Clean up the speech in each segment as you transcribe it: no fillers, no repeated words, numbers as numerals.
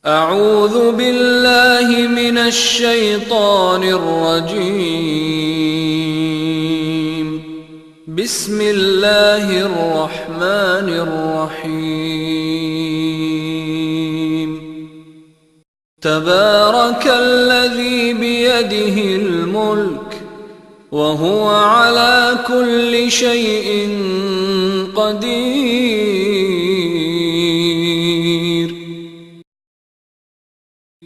أعوذ بالله من الشيطان الرجيم. بسم الله الرحمن الرحيم. تبارك الذي بيده الملك وهو على كل شيء قدير.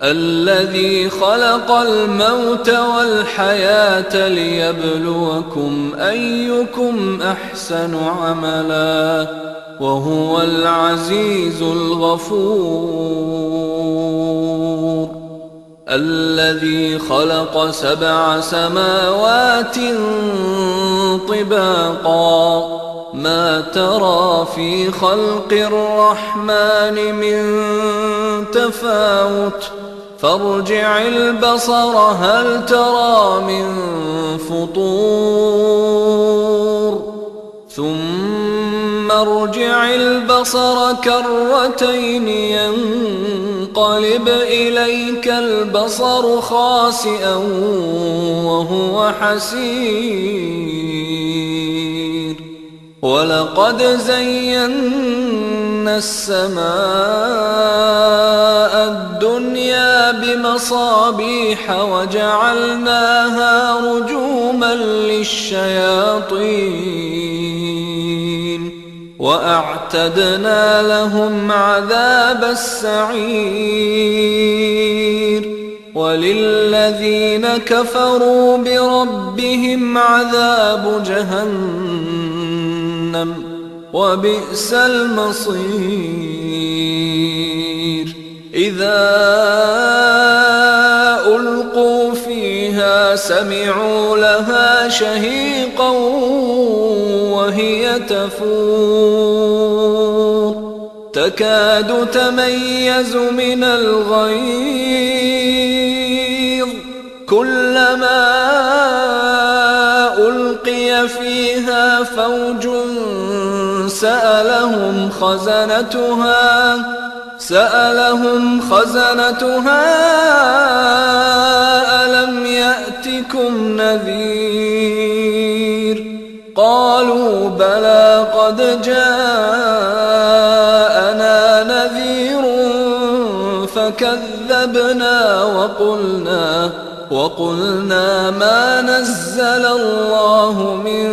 الذي خلق الموت والحياة ليبلوكم أيكم أحسن عملا وهو العزيز الغفور. الذي خلق 7 سماوات طباقا ما ترى في خلق الرحمن من تفاوت فارجع البصر هل ترى من فطور ثم ارجع البصر كرتين ينقلب إليك البصر خاسئا وهو حسير. ولقد زينا السماء الدنيا بمصابيح وجعلناها رجوما للشياطين وأعتدنا لهم عذاب السعير. وللذين كفروا بربهم عذاب جهنم وبئس المصير. إذا ألقوا فيها سمعوا لها شهيقا وهي تفور تكاد تميز من الغيظ كلما ألقي فيها فوج سألهم خزنتها ألم يأتكم نذير قالوا بلى قد جاءنا نذير فكذبنا وقلنا ما نزل الله من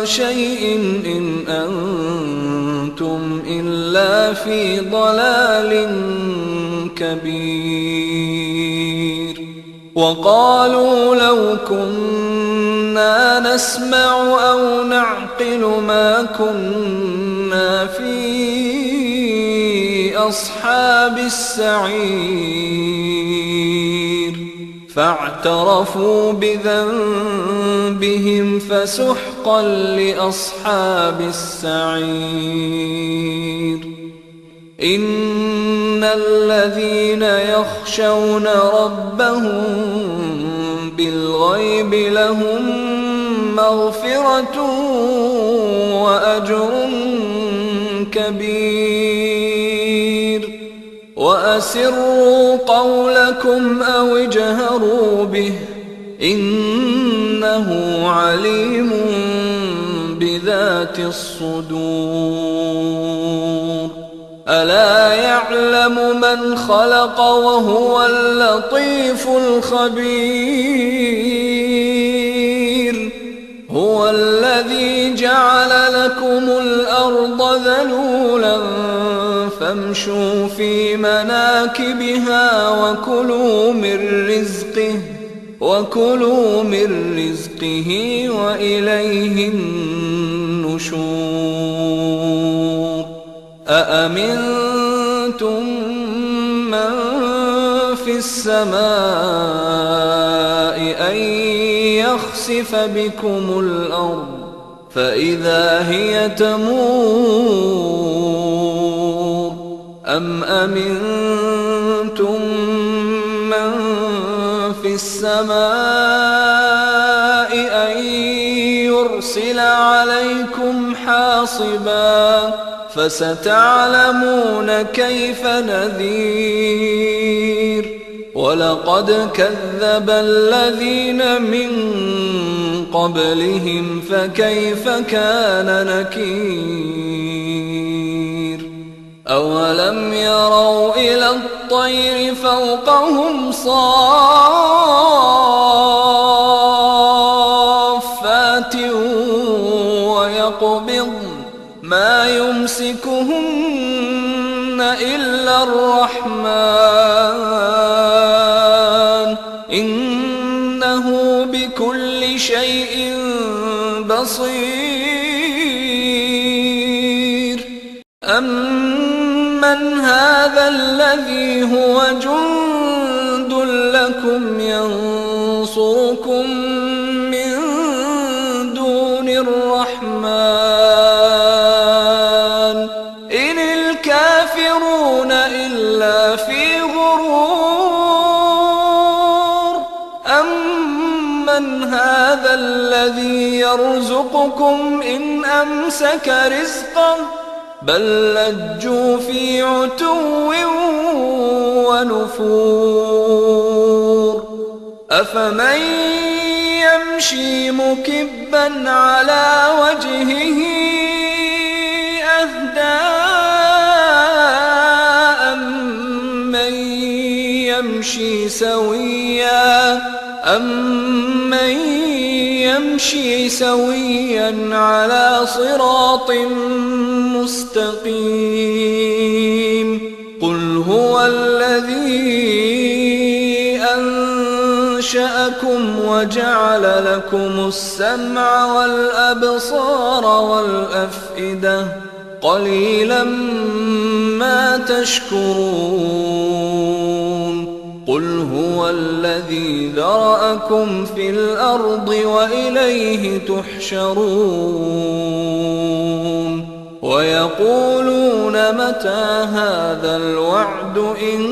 شيء إن أنتم إلا في ضلال كبير. وقالوا لو كنا نسمع أو نعقل ما كنا في أصحاب السعير فاعترفوا بذنبهم فسحقا لأصحاب السعير. إن الذين يخشون ربهم بالغيب لهم مغفرة وأجر كبير. وأسروا قولكم أو اجهروا به إنه عليم بذات الصدور. ألا يعلم من خلق وهو اللطيف الخبير. هو الذي جعل لكم الأرض ذلولا فامشوا في مناكبها وكلوا من رزقه وإليه النشور. أأمنتم من في السماء أن يخسف بكم الأرض فإذا هي تمور أم أمنتم من في السماء أن يرسل عليكم حاصبا فستعلمون كيف نذير ولقد كذب الذين من قبلهم فكيف كان نكير أولم يروا إلى الطير فوقهم صافات ويقبضن ما يمسكهن إلا الرحمن إنه بكل شيء بصير أمن هذا الذي هو جند لكم ينصركم من دون الرحمن إن الكافرون إلا في غرور أمن هذا الذي يرزقكم إن أمسك رزقه بل لجوا في عتو ونفور أفمن يمشي مكبا على وجهه أهدى أمن يمشي سويا على صراط مستقيم قل هو الذي أنشأكم وجعل لكم السمع والأبصار والأفئدة قليلا ما تشكرون قل هو الذي ذرأكم في الأرض وإليه تحشرون ويقولون متى هذا الوعد إن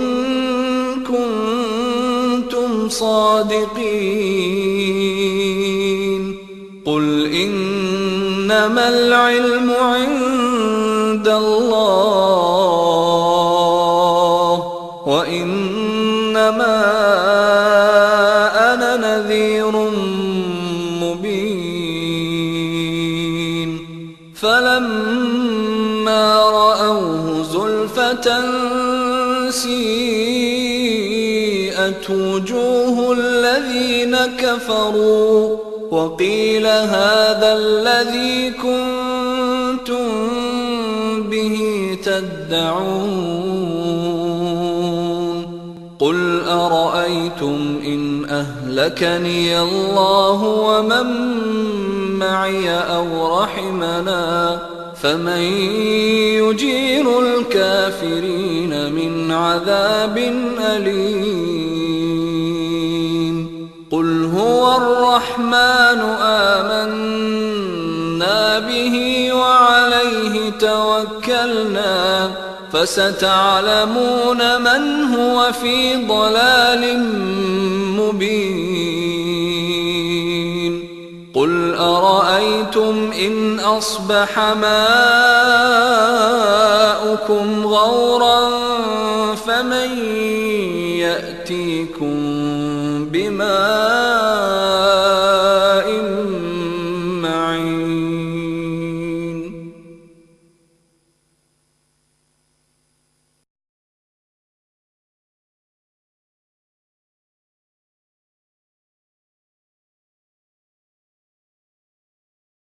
كنتم صادقين قل إنما العلم عند الله وإنما أنا نذير مبين فلما رأوه زلفة سيئت وجوه الذين كفروا وقيل هذا الذي كنتم به تدعون قل أرأيتم إن أهلكني الله ومن معي أو رحمنا فمن يجير الكافرين من عذاب أليم قل هو الرحمن آمنا به وعليه توكلنا فستعلمون من هو في ضلال مبين قل أرأيتم إن أصبح ماؤكم غورا فمن يأتيكم بماء